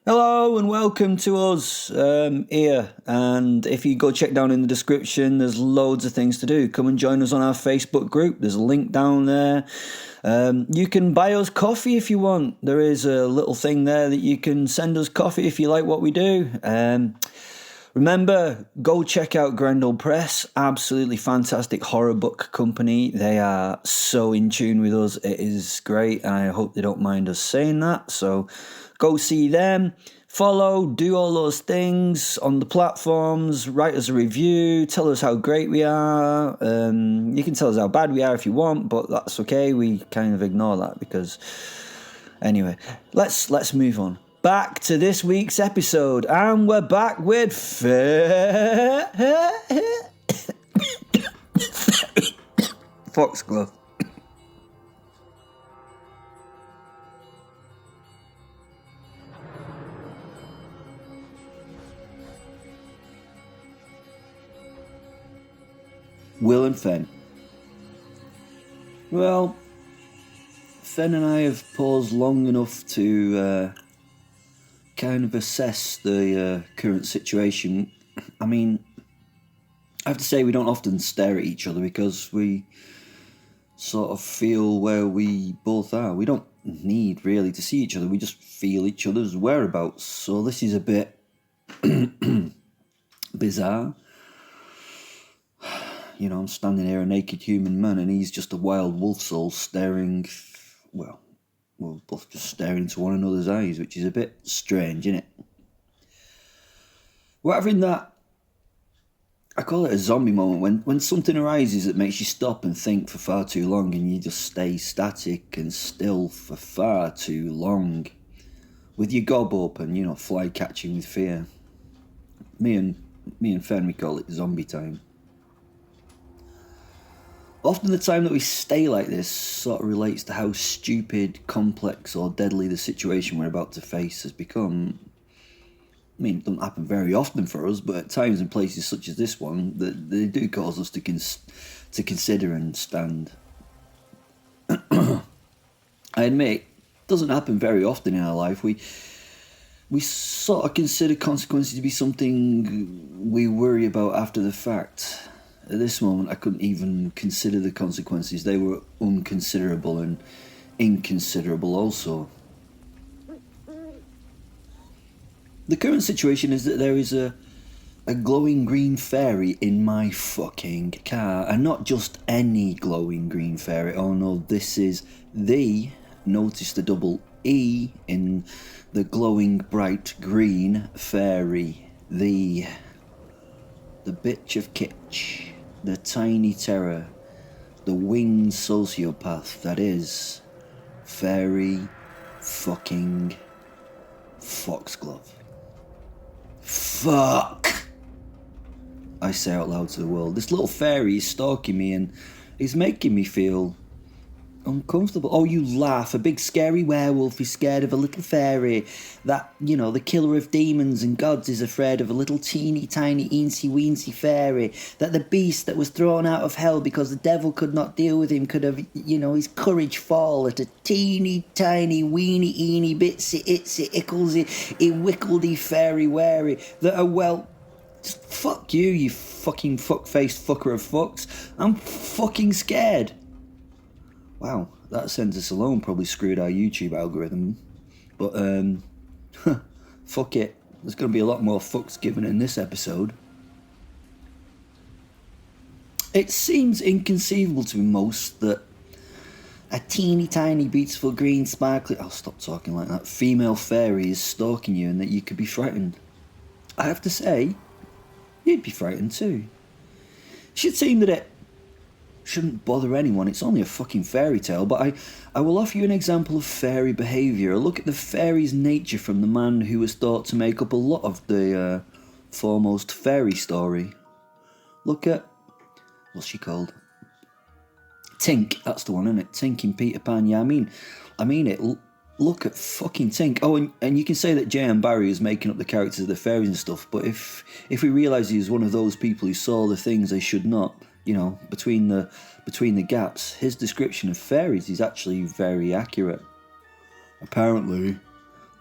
Hello and welcome to us here. And if you go check down in the description, there's loads of things to do. Come and join us on our Facebook group. There's a link down there. You can buy us coffee if you want. There is a little thing there that you can send us coffee if you like what we do. Remember, go check out Grendel Press. Absolutely fantastic horror book company. They are so in tune with us. It is great, and I hope they don't mind us saying that. So go see them. Follow, do all those things on the platforms. Write us a review. Tell us how great we are. You can tell us how bad we are if you want, but that's okay. We kind of ignore that because... Anyway, let's move on. Back to this week's episode, and we're back with Foxglove. Will and Fen. Well, Fen and I have paused long enough to kind of assess the current situation. I mean, I have to say we don't often stare at each other because we sort of feel where we both are. We don't need really to see each other. We just feel each other's whereabouts. So this is a bit bizarre. You know, I'm standing here, a naked human man, and he's just a wild wolf soul staring, well, we're both just staring into one another's eyes, which is a bit strange, isn't it? We're having that, I call it a zombie moment, when something arises that makes you stop and think for far too long, and you just stay static and still for far too long, with your gob open, you know, fly catching with fear. Me and Fen, we call it zombie time. Often the time that we stay like this sort of relates to how stupid, complex or deadly the situation we're about to face has become. I mean, it doesn't happen very often for us, but at times and places such as this one, they do cause us to consider and stand. I admit, it doesn't happen very often in our life. We sort of consider consequences to be something we worry about after the fact. At this moment, I couldn't even consider the consequences. They were unconsiderable and inconsiderable also. The current situation is that there is a glowing green fairy in my fucking car. And not just any glowing green fairy. Oh no, this is the, notice the double E in the glowing bright green fairy. The bitch of kitsch. The tiny terror, the winged sociopath that is Fairy fucking Foxglove. Fuck! I say out loud to the world. This little fairy is stalking me and is making me feel uncomfortable. Oh, you laugh. A big scary werewolf is scared of a little fairy. That, you know, the killer of demons and gods is afraid of a little teeny tiny eensy weensy fairy. That the beast that was thrown out of hell because the devil could not deal with him could have, you know, his courage fall at a teeny tiny weeny eeny bitsy itsy icklesy wickledy fairy wary. That are, well, just fuck you fucking fuck-faced fucker of fucks. I'm fucking scared. Wow, that sentence alone probably screwed our YouTube algorithm. But, fuck it. There's going to be a lot more fucks given in this episode. It seems inconceivable to most that a teeny tiny beautiful green sparkly... I'll stop talking like that. Female fairy is stalking you and that you could be frightened. I have to say, you'd be frightened too. It should seem that it shouldn't bother anyone. It's only a fucking fairy tale, but I will offer you an example of fairy behaviour. A look at the fairy's nature from the man who was thought to make up a lot of the foremost fairy story. Look at... what's she called? Tink, that's the one, isn't it? Tink in Peter Pan. Yeah, I mean it. Look at fucking Tink. Oh, and you can say that J.M. Barrie is making up the characters of the fairies and stuff, but if we realise he was one of those people who saw the things they should not, you know, between the gaps, his description of fairies is actually very accurate. Apparently,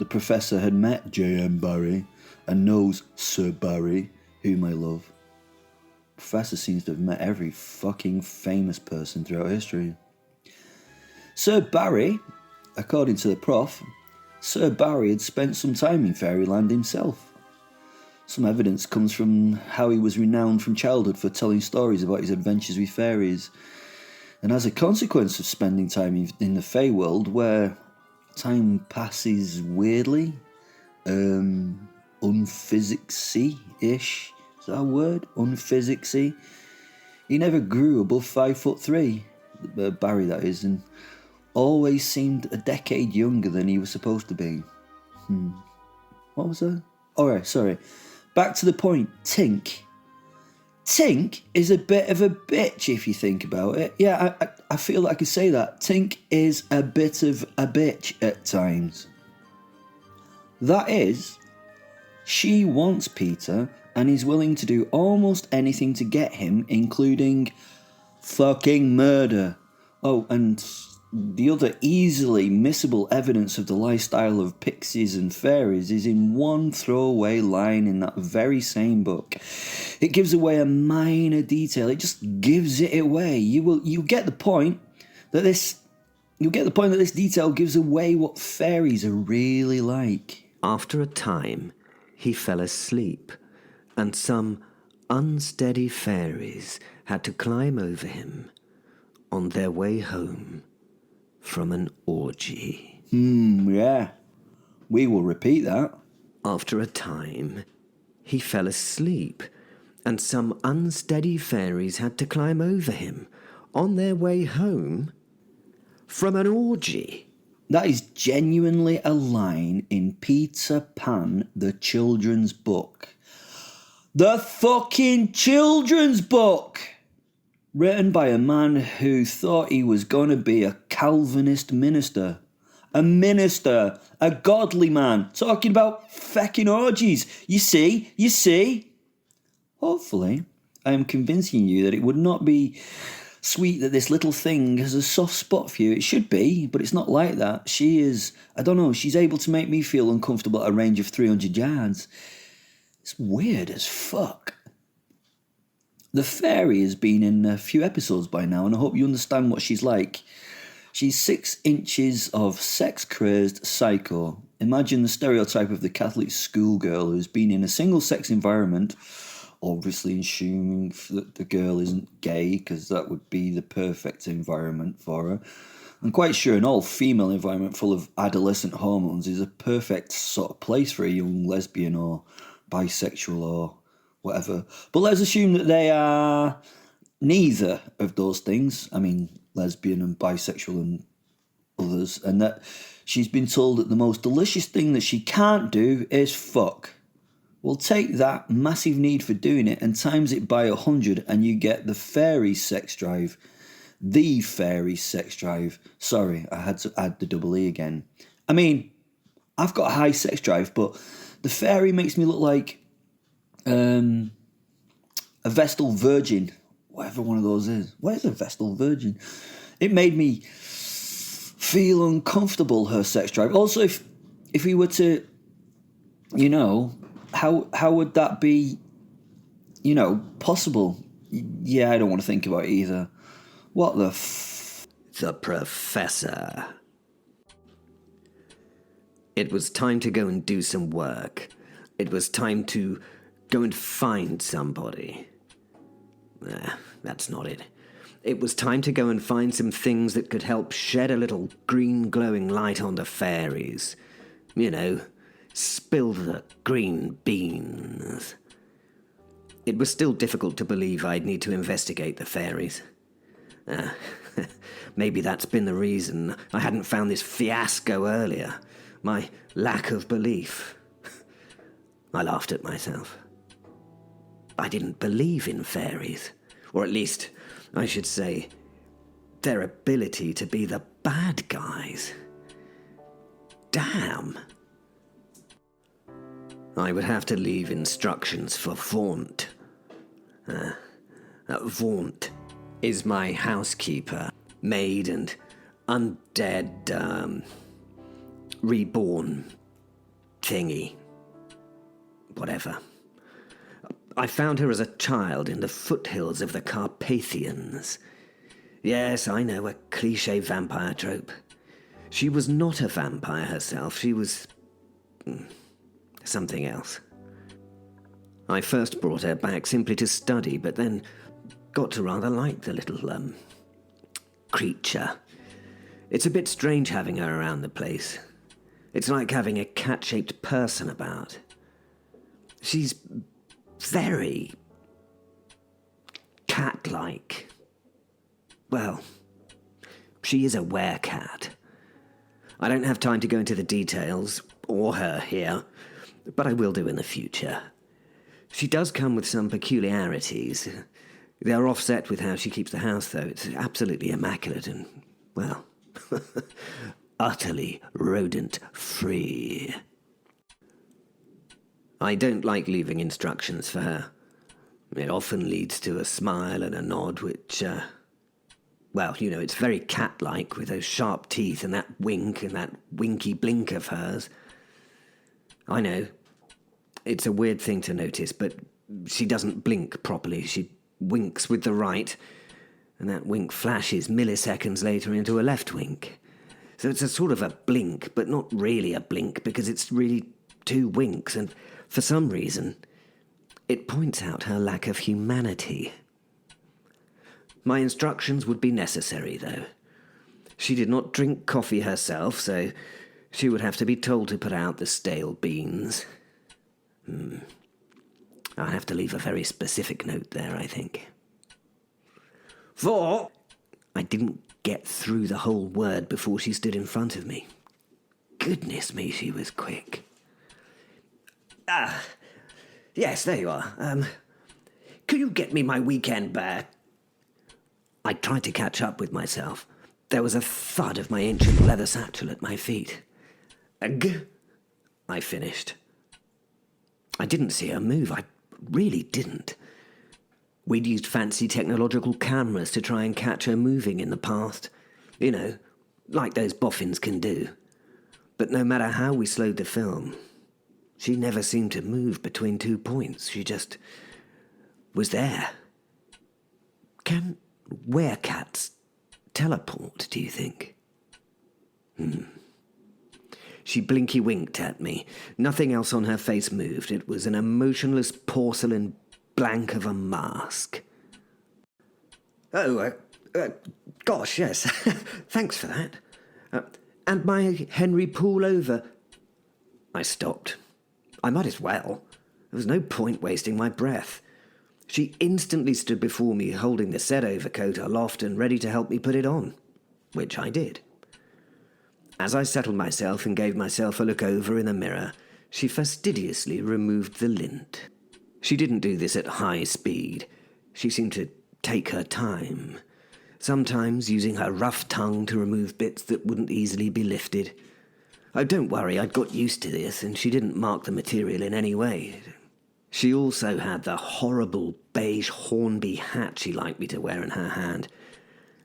the professor had met J.M. Barrie and knows Sir Barrie, whom I love. Professor seems to have met every fucking famous person throughout history. Sir Barrie, according to the prof, Sir Barrie had spent some time in fairyland himself. Some evidence comes from how he was renowned from childhood for telling stories about his adventures with fairies. And as a consequence of spending time in the Fey world, where time passes weirdly, unphysicsy-ish, is that a word? Unphysicsy? He never grew above 5'3", Barrie that is, and always seemed a decade younger than he was supposed to be. What was that? Alright, sorry. Back to the point. Tink. Tink is a bit of a bitch if you think about it. Yeah, I feel like I could say that. Tink is a bit of a bitch at times. That is, she wants Peter and is willing to do almost anything to get him, including fucking murder. Oh, and the other easily missable evidence of the lifestyle of pixies and fairies is in one throwaway line in that very same book. It gives away a minor detail. It just gives it away. You get the point that this detail gives away what fairies are really like. After a time, he fell asleep, and some unsteady fairies had to climb over him on their way home from an orgy. Yeah. We will repeat that. After a time, he fell asleep, and some unsteady fairies had to climb over him on their way home from an orgy. That is genuinely a line in Peter Pan, the children's book. The fucking children's book! Written by a man who thought he was going to be a Calvinist minister. A minister, a godly man, talking about fecking orgies. You see? Hopefully, I am convincing you that it would not be sweet that this little thing has a soft spot for you. It should be, but it's not like that. She is, I don't know, she's able to make me feel uncomfortable at a range of 300 yards. It's weird as fuck. The fairy has been in a few episodes by now, and I hope you understand what she's like. She's 6 inches of sex-crazed psycho. Imagine the stereotype of the Catholic schoolgirl who's been in a single-sex environment, obviously assuming that the girl isn't gay, because that would be the perfect environment for her. I'm quite sure an all-female environment full of adolescent hormones is a perfect sort of place for a young lesbian or bisexual or whatever. But let's assume that they are neither of those things. I mean, lesbian and bisexual and others. And that she's been told that the most delicious thing that she can't do is fuck. Well, take that massive need for doing it and times it by 100 and you get the fairy sex drive. The fairy sex drive. Sorry, I had to add the double E again. I mean, I've got a high sex drive, but the fairy makes me look like a Vestal Virgin. Whatever one of those is. What is a Vestal Virgin? It made me feel uncomfortable, her sex drive. Also, if we were to, how would that be, possible? Yeah, I don't want to think about it either. What the The professor. It was time to go and do some work. It was time to go and find somebody. That's not it. It was time to go and find some things that could help shed a little green glowing light on the fairies. Spill the green beans. It was still difficult to believe I'd need to investigate the fairies. Maybe that's been the reason I hadn't found this fiasco earlier. My lack of belief. I laughed at myself. I didn't believe in fairies. Or at least, I should say, their ability to be the bad guys. Damn. I would have to leave instructions for Vaunt. Vaunt is my housekeeper, maid and undead, reborn thingy. Whatever. I found her as a child in the foothills of the Carpathians. Yes, I know, a cliché vampire trope. She was not a vampire herself, she was something else. I first brought her back simply to study, but then got to rather like the little, creature. It's a bit strange having her around the place. It's like having a cat-shaped person about. She's very cat-like. Well, she is a werecat. I don't have time to go into the details, or her here, but I will do in the future. She does come with some peculiarities. They are offset with how she keeps the house, though. It's absolutely immaculate and, well, utterly rodent-free. I don't like leaving instructions for her. It often leads to a smile and a nod, which, well, you know, it's very cat-like with those sharp teeth and that wink and that winky blink of hers. I know. It's a weird thing to notice, but she doesn't blink properly. She winks with the right, and that wink flashes milliseconds later into a left wink. So it's a sort of a blink, but not really a blink, because it's really two winks, and for some reason, it points out her lack of humanity. My instructions would be necessary, though. She did not drink coffee herself, so she would have to be told to put out the stale beans. I'll have to leave a very specific note there, I think. For I didn't get through the whole word before she stood in front of me. Goodness me, she was quick. Yes, there you are. Could you get me my weekend bear? I tried to catch up with myself. There was a thud of my ancient leather satchel at my feet. Ugh, I finished. I didn't see her move. I really didn't. We'd used fancy technological cameras to try and catch her moving in the past. You know, like those boffins can do. But no matter how we slowed the film, she never seemed to move between 2 points. She just was there. Can werecats teleport, do you think? She blinky-winked at me. Nothing else on her face moved. It was an emotionless porcelain blank of a mask. Oh, gosh, yes. Thanks for that. And my Henry Poole over. I stopped. I might as well. There was no point wasting my breath. She instantly stood before me, holding the said overcoat aloft and ready to help me put it on, which I did. As I settled myself and gave myself a look over in the mirror, she fastidiously removed the lint. She didn't do this at high speed. She seemed to take her time, sometimes using her rough tongue to remove bits that wouldn't easily be lifted. Oh, don't worry, I'd got used to this, and she didn't mark the material in any way. She also had the horrible beige Hornby hat she liked me to wear in her hand,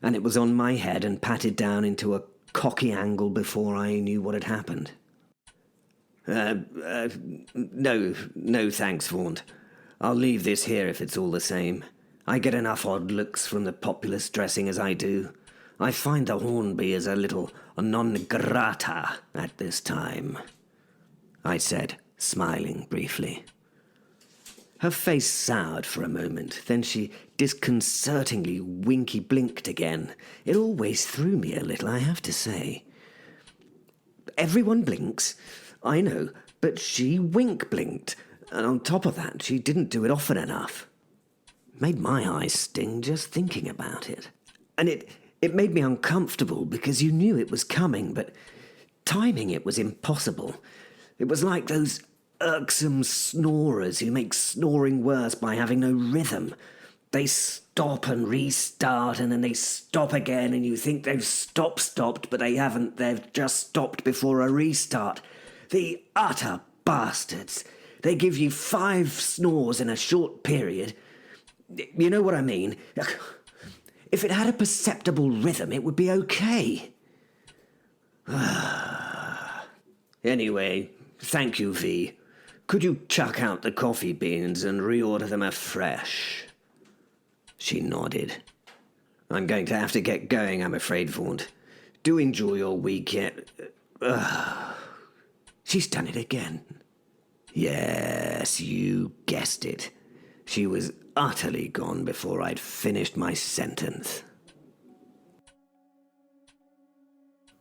and it was on my head and patted down into a cocky angle before I knew what had happened. No thanks, Vaughn. I'll leave this here if it's all the same. I get enough odd looks from the populace dressing as I do. I find the Hornby is a little non grata at this time, I said, smiling briefly. Her face soured for a moment, then she disconcertingly winky-blinked again. It always threw me a little, I have to say. Everyone blinks, I know, but she wink-blinked, and on top of that, she didn't do it often enough. It made my eyes sting just thinking about it. And it made me uncomfortable because you knew it was coming, but timing it was impossible. It was like those irksome snorers who make snoring worse by having no rhythm. They stop and restart, and then they stop again, and you think they've stopped, but they haven't. They've just stopped before a restart. The utter bastards. They give you 5 snores in a short period. You know what I mean? If it had a perceptible rhythm, it would be okay. Anyway, Thank you, V. Could you chuck out the coffee beans and reorder them afresh? She nodded. I'm going to have to get going, I'm afraid, Vaunt. Do enjoy your week yet. She's done it again. Yes, you guessed it. She was utterly gone before I'd finished my sentence.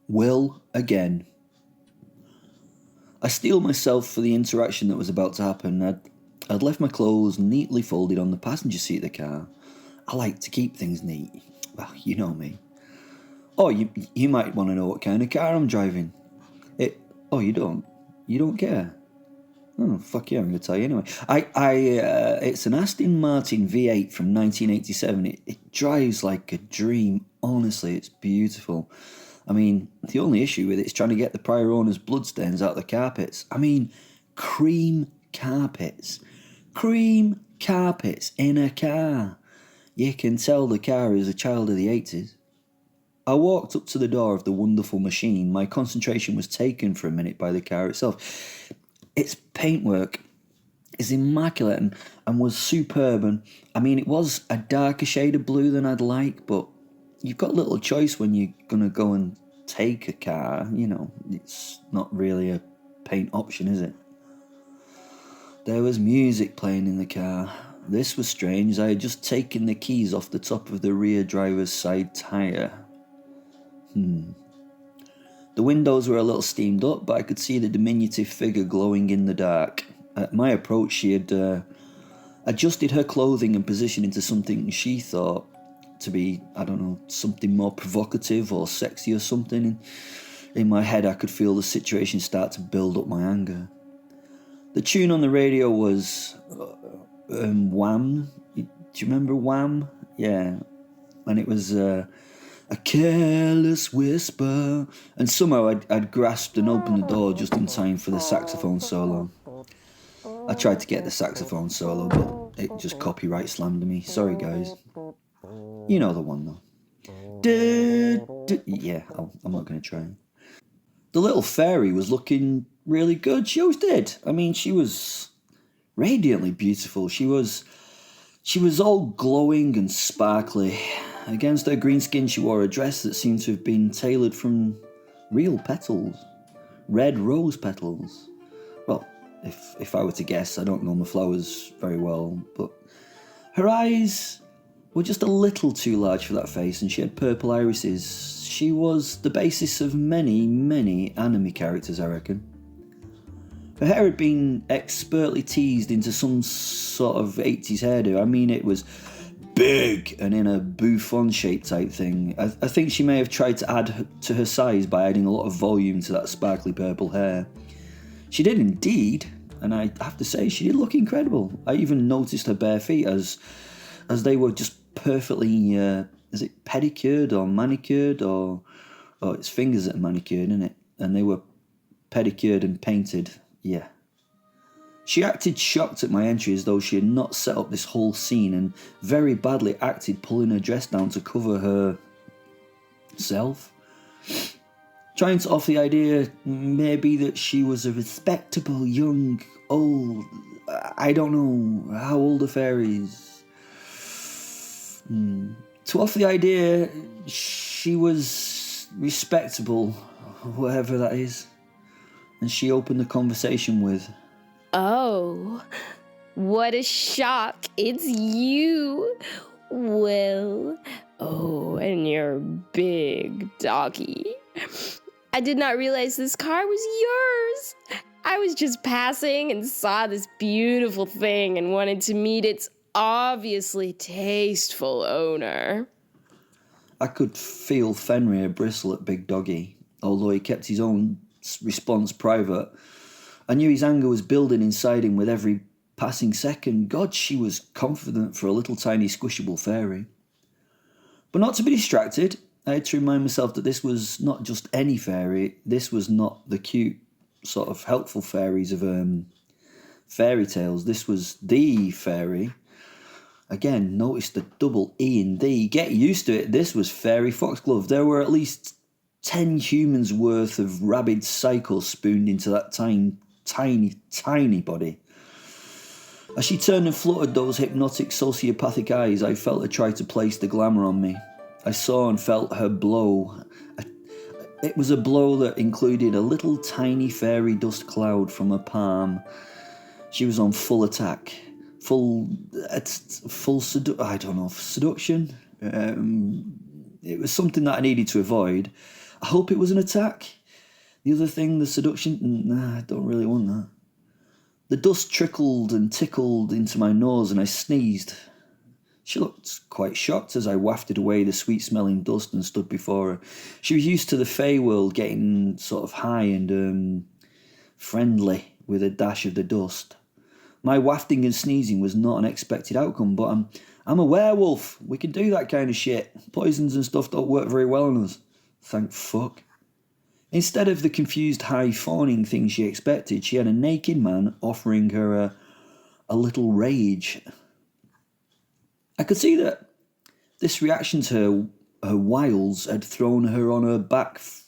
Will again. I steel myself for the interaction that was about to happen. I'd left my clothes neatly folded on the passenger seat of the car. I like to keep things neat. Well, you know me. Oh, you might want to know what kind of car I'm driving. Oh, you don't? You don't care? Oh, fuck yeah, I'm going to tell you anyway. It's an Aston Martin V8 from 1987. It drives like a dream. Honestly, it's beautiful. I mean, the only issue with it is trying to get the prior owner's bloodstains out of the carpets. I mean, cream carpets. Cream carpets in a car. You can tell the car is a child of the 80s. I walked up to the door of the wonderful machine. My concentration was taken for a minute by the car itself. Its paintwork is immaculate and was superb. And I mean, it was a darker shade of blue than I'd like, but you've got little choice when you're going to go and take a car. You know, it's not really a paint option, is it? There was music playing in the car. This was strange. I had just taken the keys off the top of the rear driver's side tyre. The windows were a little steamed up, but I could see the diminutive figure glowing in the dark. At my approach, she had adjusted her clothing and positioned into something she thought to be, I don't know, something more provocative or sexy or something. In my head, I could feel the situation start to build up my anger. The tune on the radio was Wham. Do you remember Wham? Yeah. And it was a careless whisper. And somehow I'd grasped and opened the door just in time for the saxophone solo. I tried to get the saxophone solo, but it just copyright slammed me. Sorry, guys. You know the one, though. Yeah, I'm not going to try. The little fairy was looking really good. She always did. I mean, she was radiantly beautiful. She was all glowing and sparkly. Against her green skin, she wore a dress that seemed to have been tailored from real petals. Red rose petals. Well, if I were to guess, I don't know my flowers very well, but her eyes were just a little too large for that face, and she had purple irises. She was the basis of many, many anime characters, I reckon. Her hair had been expertly teased into some sort of 80s hairdo. I mean, it was big and in a bouffon shape type thing. I think she may have tried to add to her size by adding a lot of volume to that sparkly purple hair. She did indeed, and I have to say, she did look incredible. I even noticed her bare feet as they were just perfectly, is it pedicured or manicured, or it's fingers that are manicured, isn't it? And they were pedicured and painted, yeah. She acted shocked at my entry as though she had not set up this whole scene, and very badly acted pulling her dress down to cover herself. Trying to offer the idea maybe that she was a respectable young, old, I don't know, how old are fairies? To offer the idea she was respectable, whatever that is. And she opened the conversation with, "Oh, what a shock. It's you, Will. Oh, and your big doggy. I did not realize this car was yours. I was just passing and saw this beautiful thing and wanted to meet its obviously tasteful owner." I could feel Fenrir bristle at Big Doggy, although he kept his own response private. I knew his anger was building inside him with every passing second. God, she was confident for a little tiny squishable fairy. But not to be distracted, I had to remind myself that this was not just any fairy. This was not the cute, sort of helpful fairies of fairy tales. This was the fairy. Again, notice the double E and D. Get used to it. This was Fairy Foxglove. There were at least 10 humans worth of rabid cycles spooned into that tiny, tiny body. As she turned and fluttered those hypnotic, sociopathic eyes, I felt her try to place the glamour on me. I saw and felt her blow. It was a blow that included a little tiny fairy dust cloud from her palm. She was on full attack. Seduction? It was something that I needed to avoid. I hope it was an attack. The other thing, the seduction, nah, I don't really want that. The dust trickled and tickled into my nose and I sneezed. She looked quite shocked as I wafted away the sweet-smelling dust and stood before her. She was used to the Fey world getting sort of high and friendly with a dash of the dust. My wafting and sneezing was not an expected outcome, but I'm a werewolf. We can do that kind of shit. Poisons and stuff don't work very well on us. Thank fuck. Instead of the confused high fawning thing she expected, she had a naked man offering her a little rage. I could see that this reaction to her wiles had thrown her on her back foot.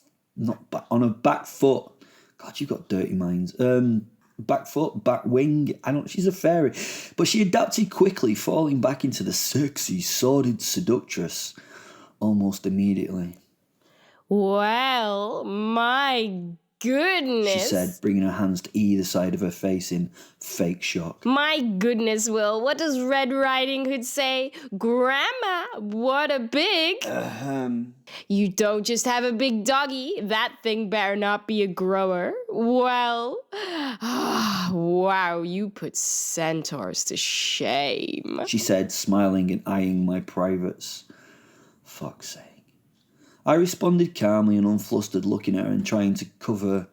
God, you've got dirty minds. Back foot, back wing. She's a fairy. But she adapted quickly, falling back into the sexy, sordid seductress almost immediately. Well, my goodness, she said, bringing her hands to either side of her face in fake shock. My goodness, Will, what does Red Riding Hood say? Grandma, what a big... You don't just have a big doggy. That thing better not be a grower. Well, wow, you put centaurs to shame, she said, smiling and eyeing my privates. Fuck's sake. I responded calmly and unflustered, looking at her and trying to cover,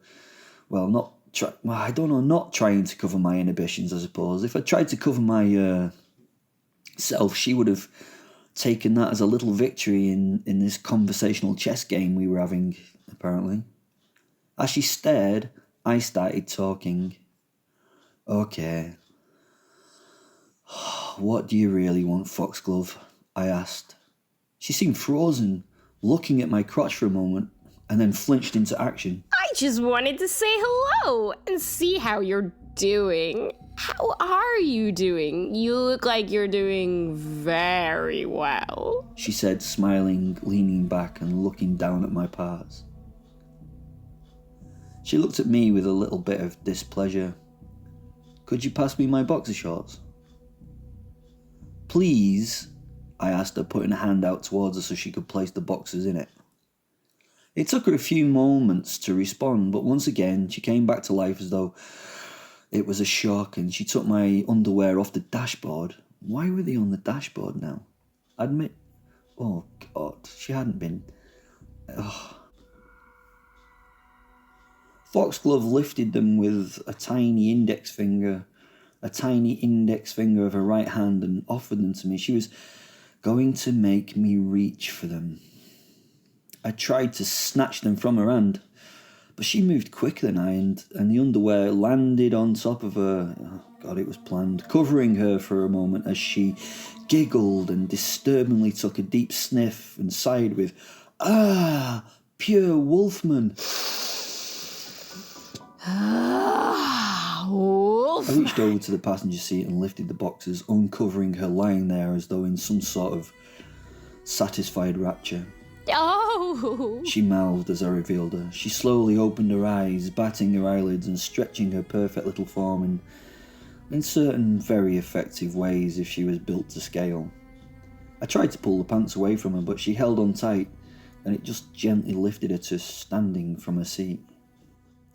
not trying to cover my inhibitions, I suppose. If I tried to cover my self, she would have taken that as a little victory in this conversational chess game we were having, apparently. As she stared, I started talking. Okay. What do you really want, Foxglove? I asked. She seemed frozen, looking at my crotch for a moment, and then flinched into action. I just wanted to say hello and see how you're doing. How are you doing? You look like you're doing very well, she said, smiling, leaning back and looking down at my parts. She looked at me with a little bit of displeasure. Could you pass me my boxer shorts? Please, I asked her, putting a hand out towards her so she could place the boxers in it. It took her a few moments to respond, but once again she came back to life as though it was a shock, and she took my underwear off the dashboard. Why were they on the dashboard now? Oh God, she hadn't been. Ugh. Foxglove lifted them with a tiny index finger of her right hand and offered them to me. She was going to make me reach for them. I tried to snatch them from her hand, but she moved quicker than I, and the underwear landed on top of her. Oh God, it was planned, covering her for a moment as she giggled and disturbingly took a deep sniff and sighed with, pure wolfman. Wolf. I reached over to the passenger seat and lifted the boxers, uncovering her lying there as though in some sort of satisfied rapture. Oh! She mouthed as I revealed her. She slowly opened her eyes, batting her eyelids and stretching her perfect little form in certain very effective ways if she was built to scale. I tried to pull the pants away from her, but she held on tight, and it just gently lifted her to standing from her seat.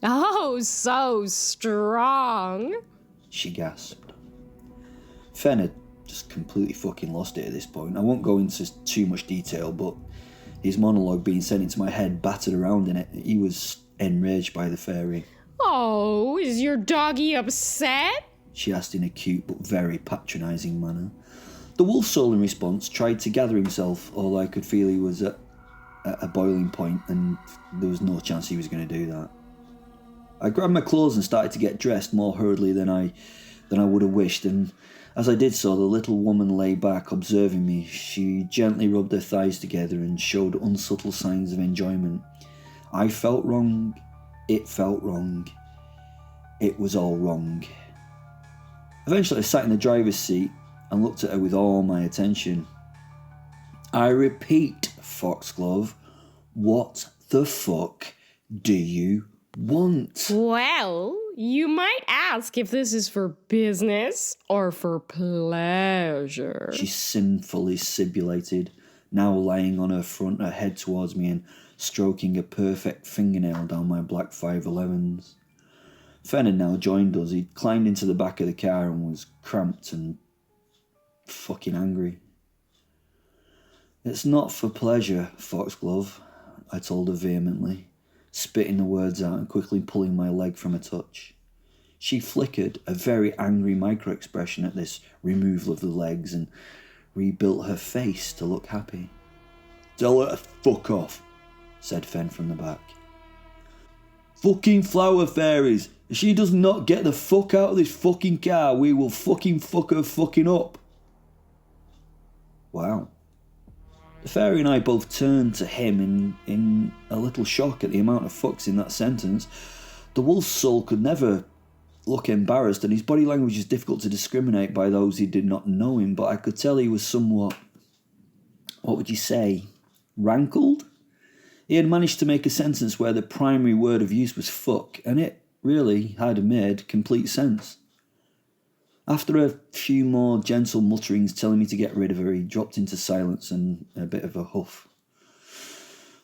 Oh, so strong, she gasped. Fen had just completely fucking lost it at this point. I won't go into too much detail, but his monologue being sent into my head battered around in it. He was enraged by the fairy. Oh, is your doggy upset? She asked in a cute but very patronising manner. The wolf soul in response tried to gather himself, although I could feel he was at a boiling point and there was no chance he was going to do that. I grabbed my clothes and started to get dressed more hurriedly than I would have wished, and as I did so, the little woman lay back, observing me. She gently rubbed her thighs together and showed unsubtle signs of enjoyment. I felt wrong. It felt wrong. It was all wrong. Eventually I sat in the driver's seat and looked at her with all my attention. I repeat, Foxglove, what the fuck do you want? Well, you might ask if this is for business or for pleasure. She sinfully sibilated, now lying on her front, her head towards me and stroking a perfect fingernail down my black 511s. Fen had now joined us. He'd climbed into the back of the car and was cramped and fucking angry. It's not for pleasure, Foxglove, I told her vehemently, spitting the words out and quickly pulling my leg from a touch. She flickered a very angry micro-expression at this removal of the legs and rebuilt her face to look happy. Tell her to fuck off, said Fen from the back. Fucking flower fairies! If she does not get the fuck out of this fucking car, we will fucking fuck her fucking up. Wow. The fairy and I both turned to him in a little shock at the amount of fucks in that sentence. The wolf's soul could never look embarrassed, and his body language is difficult to discriminate by those who did not know him, but I could tell he was somewhat, what would you say, rankled? He had managed to make a sentence where the primary word of use was fuck, and it really had made complete sense. After a few more gentle mutterings telling me to get rid of her, he dropped into silence and a bit of a huff.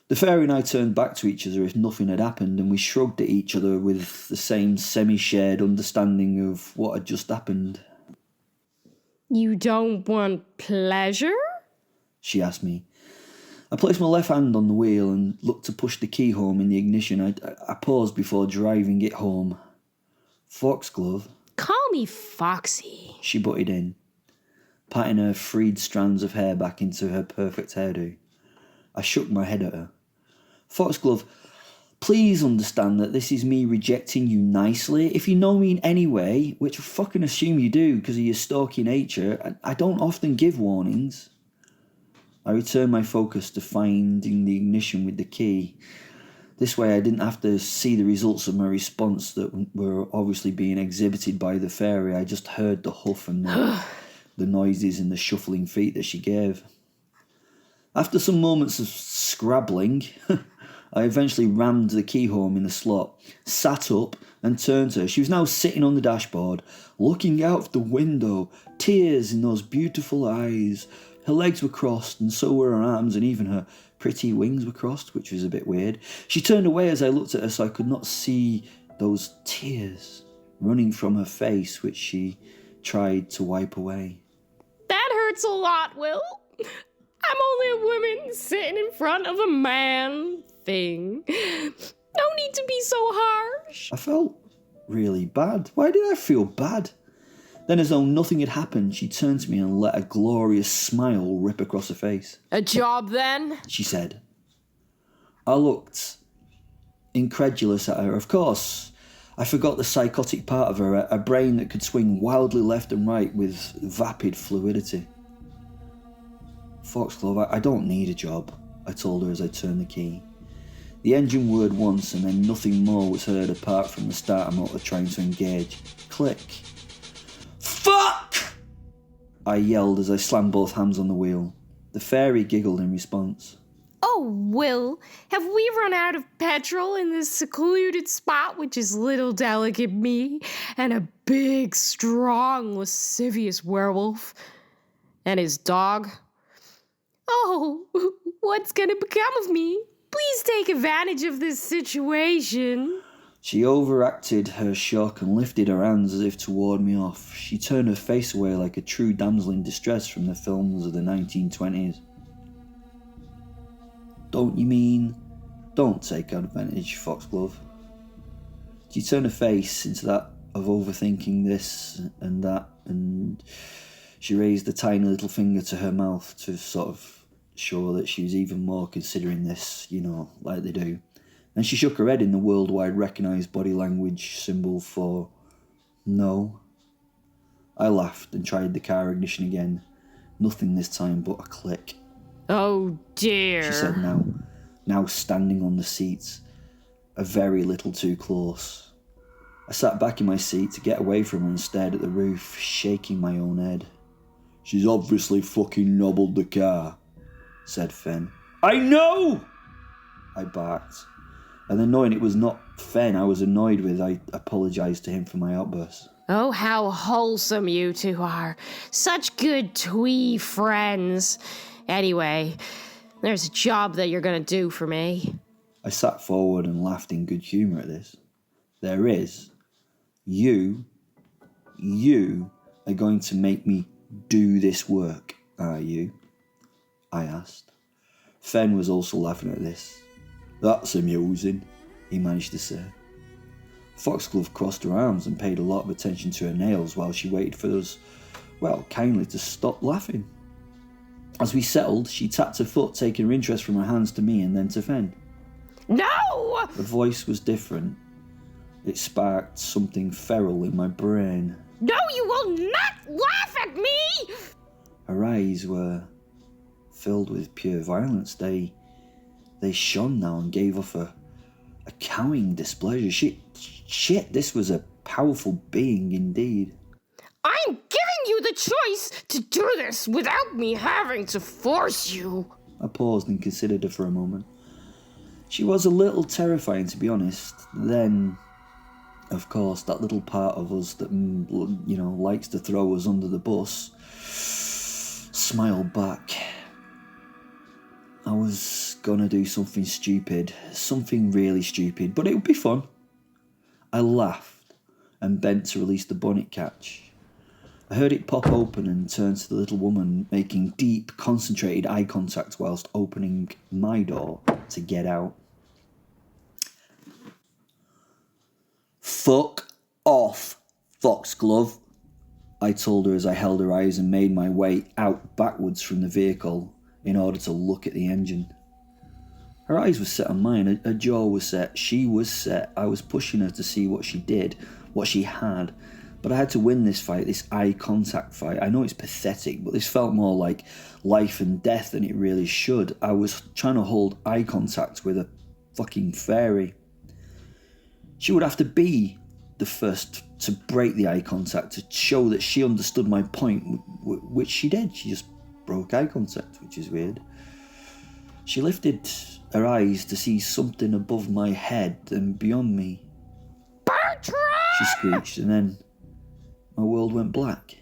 The fairy and I turned back to each other as if nothing had happened, and we shrugged at each other with the same semi-shared understanding of what had just happened. You don't want pleasure? She asked me. I placed my left hand on the wheel and looked to push the key home in the ignition. I paused before driving it home. Foxglove. Call me Foxy. She butted in, patting her freed strands of hair back into her perfect hairdo. I shook my head at her. Foxglove, please understand that this is me rejecting you nicely. If you know me in any way, which I fucking assume you do because of your stalky nature, I don't often give warnings. I returned my focus to finding the ignition with the key. This way I didn't have to see the results of my response that were obviously being exhibited by the fairy. I just heard the huff and the noises and the shuffling feet that she gave. After some moments of scrabbling, I eventually rammed the key home in the slot, sat up and turned to her. She was now sitting on the dashboard, looking out the window, tears in those beautiful eyes. Her legs were crossed and so were her arms, and even her pretty wings were crossed, which was a bit weird. She turned away as I looked at her so I could not see those tears running from her face, which she tried to wipe away. That hurts a lot, Will. I'm only a woman sitting in front of a man thing. No need to be so harsh. I felt really bad. Why did I feel bad? Then, as though nothing had happened, she turned to me and let a glorious smile rip across her face. A job, then? She said. I looked incredulous at her. Of course, I forgot the psychotic part of her, a brain that could swing wildly left and right with vapid fluidity. Foxglove, I don't need a job, I told her as I turned the key. The engine whirred once and then nothing more was heard apart from the starter motor trying to engage. Click. Fuck! I yelled as I slammed both hands on the wheel. The fairy giggled in response. Oh, Will, have we run out of petrol in this secluded spot with just little delicate me and a big, strong, lascivious werewolf and his dog? Oh, what's gonna become of me? Please take advantage of this situation. She overacted her shock and lifted her hands as if to ward me off. She turned her face away like a true damsel in distress from the films of the 1920s. Don't you mean, don't take advantage, Foxglove? She turned her face into that of overthinking this and that, and she raised a tiny little finger to her mouth to sort of show that she was even more considering this, like they do. And she shook her head in the worldwide recognised body language symbol for no. I laughed and tried the car ignition again. Nothing this time but a click. Oh dear, she said now standing on the seats, a very little too close. I sat back in my seat to get away from her and stared at the roof, shaking my own head. "She's obviously fucking nobbled the car," said Fen. "I know!" I barked. And then knowing it was not Fen I was annoyed with, I apologised to him for my outburst. Oh, how wholesome you two are. Such good twee friends. Anyway, there's a job that you're going to do for me. I sat forward and laughed in good humour at this. "There is. You are going to make me do this work, are you?" I asked. Fen was also laughing at this. "That's amusing," he managed to say. Foxglove crossed her arms and paid a lot of attention to her nails while she waited for us, kindly to stop laughing. As we settled, she tapped her foot, taking her interest from her hands to me and then to Fen. No! The voice was different. It sparked something feral in my brain. No, you will not laugh at me! Her eyes were filled with pure violence. They shone now and gave off a cowing displeasure. Shit, this was a powerful being indeed. I'm giving you the choice to do this without me having to force you. I paused and considered her for a moment. She was a little terrifying, to be honest. Then, of course, that little part of us that, likes to throw us under the bus smiled back. I was gonna do something stupid, something really stupid, but it would be fun. I laughed and bent to release the bonnet catch. I heard it pop open and turned to the little woman, making deep, concentrated eye contact whilst opening my door to get out. "Fuck off, Foxglove," I told her as I held her eyes and made my way out backwards from the vehicle in order to look at the engine. Her eyes were set on mine, her jaw was set, she was set. I was pushing her to see what she did, what she had, but I had to win this fight, this eye contact fight. I know it's pathetic, but this felt more like life and death than it really should. I was trying to hold eye contact with a fucking fairy. She would have to be the first to break the eye contact, to show that she understood my point, which she did. She just broke eye contact, which is weird. She lifted her eyes to see something above my head and beyond me. Bertram! She screeched, and then my world went black.